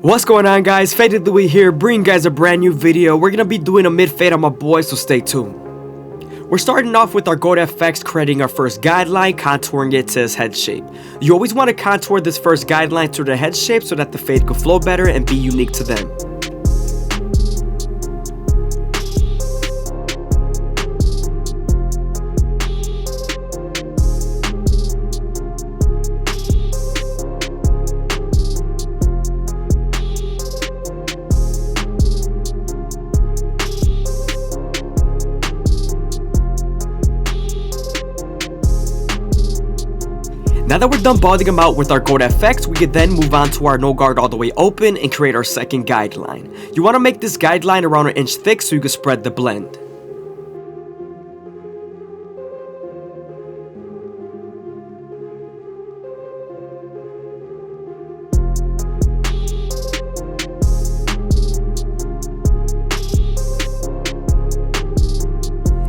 What's going on, guys? FadeitLuie here, bringing you guys a brand new video. We're gonna be doing a mid fade on my boy, so stay tuned. We're starting off with our GoatFX, creating our first guideline, contouring it to his head shape. You always want to contour this first guideline to the head shape so that the fade could flow better and be unique to them. Now that we're done balding him out with our GoatFX, we could then move on to our no guard all the way open and create our second guideline. You want to make this guideline around an inch thick so you can spread the blend.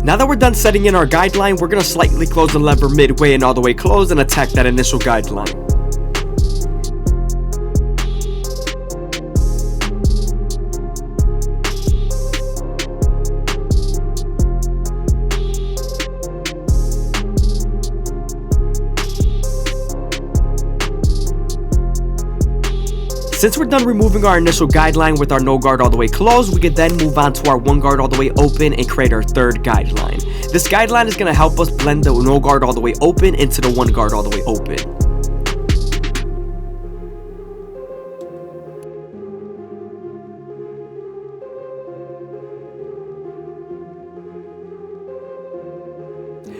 Now that we're done setting in our guideline, we're going to slightly close the lever midway and all the way close and attack that initial guideline. Since we're done removing our initial guideline with our no guard all the way closed, we can then move on to our one guard all the way open and create our third guideline. This guideline is going to help us blend the no guard all the way open into the one guard all the way open.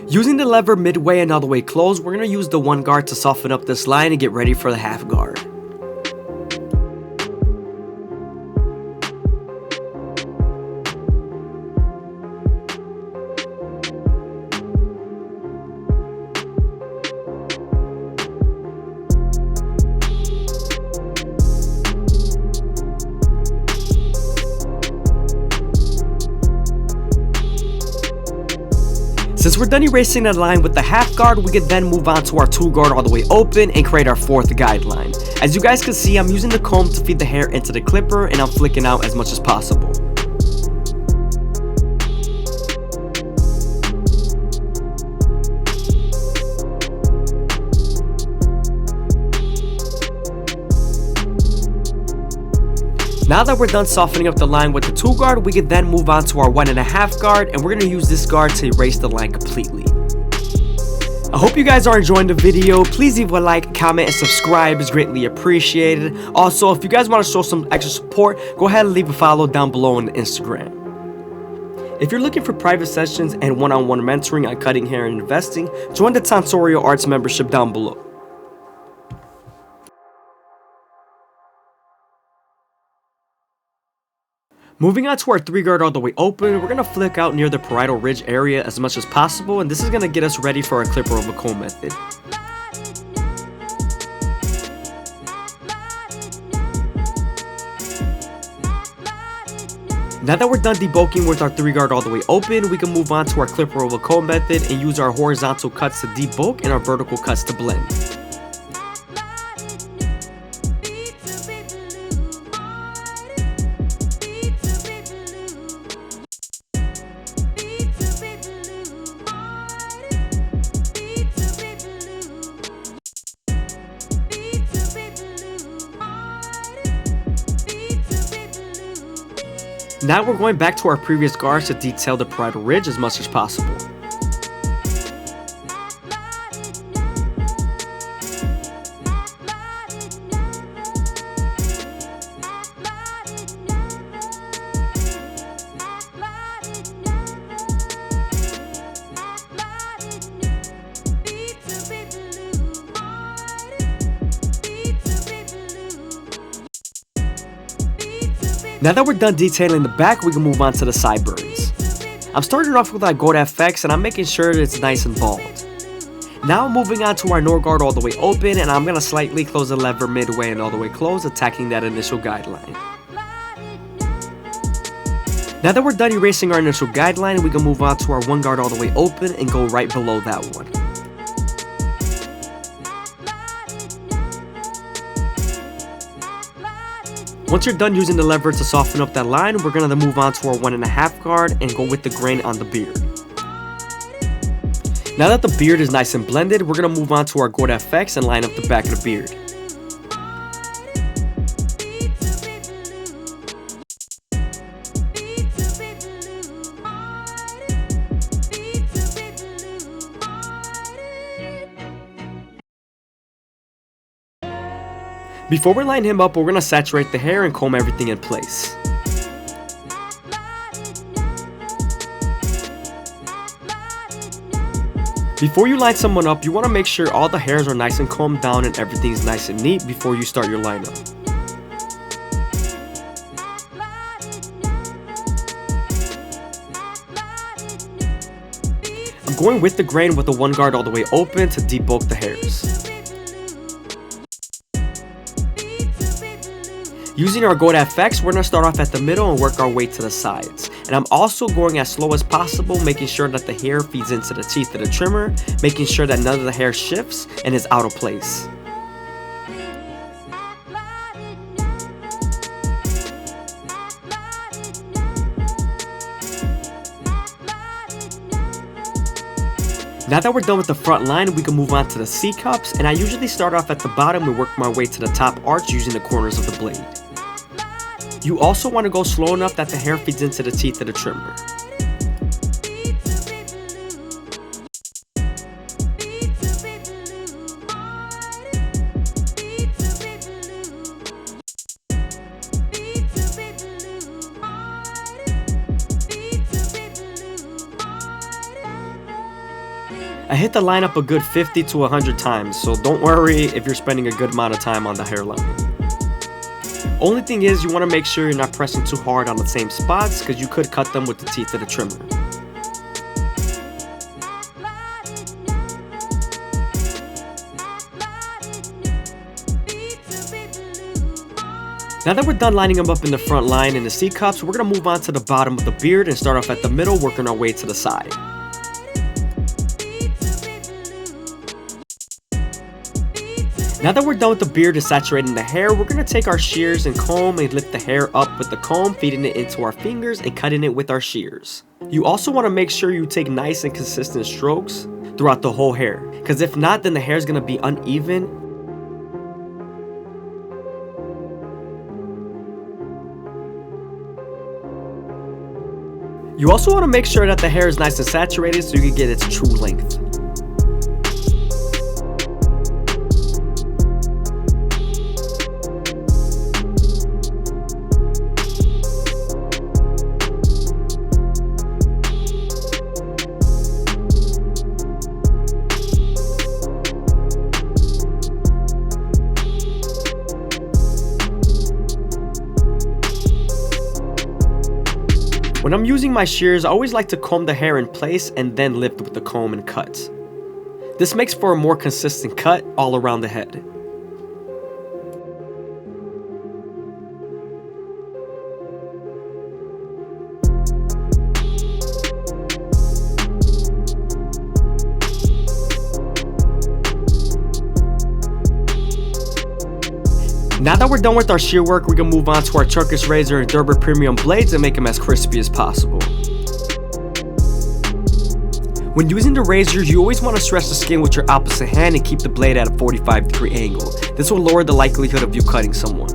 Using the lever midway and all the way closed, we're going to use the one guard to soften up this line and get ready for the half guard. Since we're done erasing the line with the half guard, we can then move on to our two guard all the way open and create our fourth guideline. As you guys can see, I'm using the comb to feed the hair into the clipper and I'm flicking out as much as possible. Now that we're done softening up the line with the two guard, we can then move on to our 1.5 guard, and we're going to use this guard to erase the line completely. I hope you guys are enjoying the video. Please leave a like, comment, and subscribe. It's greatly appreciated. Also, if you guys want to show some extra support, go ahead and leave a follow down below on Instagram. If you're looking for private sessions and one-on-one mentoring on cutting hair and investing, join the Tonsorial Arts membership down below. Moving on to our 3 guard all the way open, we're going to flick out near the parietal ridge area as much as possible, and this is going to get us ready for our clipper over comb method. Now that we're done debulking with our 3 guard all the way open, we can move on to our clipper over comb method and use our horizontal cuts to debulk and our vertical cuts to blend. Now we're going back to our previous guards to detail the parietal ridge as much as possible. Now that we're done detailing the back, we can move on to the sideburns. I'm starting off with our GoatFX and I'm making sure that it's nice and bald. Now moving on to our no guard all the way open, and I'm going to slightly close the lever midway and all the way close, attacking that initial guideline. Now that we're done erasing our initial guideline, we can move on to our one guard all the way open and go right below that one. Once you're done using the lever to soften up that line, we're going to move on to our 1.5 guard and go with the grain on the beard. Now that the beard is nice and blended, we're going to move on to our Gold FX and line up the back of the beard. Before we line him up, we're going to saturate the hair and comb everything in place. Before you line someone up, you want to make sure all the hairs are nice and combed down and everything's nice and neat before you start your lineup. I'm going with the grain with the 1 guard all the way open to debulk the hairs. Using our Gold FX, we're going to start off at the middle and work our way to the sides. And I'm also going as slow as possible, making sure that the hair feeds into the teeth of the trimmer, making sure that none of the hair shifts and is out of place. Now that we're done with the front line, we can move on to the C-cups, and I usually start off at the bottom and work my way to the top arch using the corners of the blade. You also want to go slow enough that the hair feeds into the teeth of the trimmer. I hit the line up a good 50 to 100 times, so don't worry if you're spending a good amount of time on the hairline. Only thing is, you want to make sure you're not pressing too hard on the same spots because you could cut them with the teeth of the trimmer. Now that we're done lining them up in the front line and the C-cups, we're going to move on to the bottom of the beard and start off at the middle, working our way to the side. Now that we're done with the beard and saturating the hair, we're going to take our shears and comb and lift the hair up with the comb, feeding it into our fingers and cutting it with our shears. You also want to make sure you take nice and consistent strokes throughout the whole hair, because if not, then the hair is going to be uneven. You also want to make sure that the hair is nice and saturated so you can get its true length. When I'm using my shears, I always like to comb the hair in place and then lift with the comb and cut. This makes for a more consistent cut all around the head. Now that we're done with our shear work, we can move on to our Turkish razor and Gerber premium blades and make them as crispy as possible. When using the razors, you always want to stretch the skin with your opposite hand and keep the blade at a 45-degree angle. This will lower the likelihood of you cutting someone.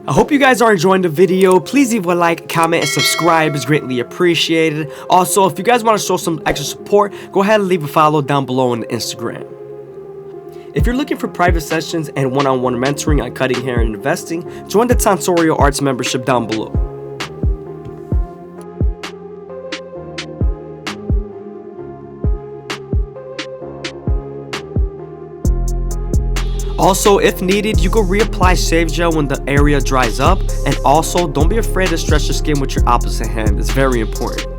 I hope you guys are enjoying the video. Please leave a like, comment, and subscribe is greatly appreciated. Also, if you guys want to show some extra support, go ahead and leave a follow down below on Instagram. If you're looking for private sessions and one-on-one mentoring on cutting hair and investing, join the Tonsorial Arts membership down below. Also, if needed, you can reapply shave gel when the area dries up, and also don't be afraid to stretch your skin with your opposite hand. It's very important.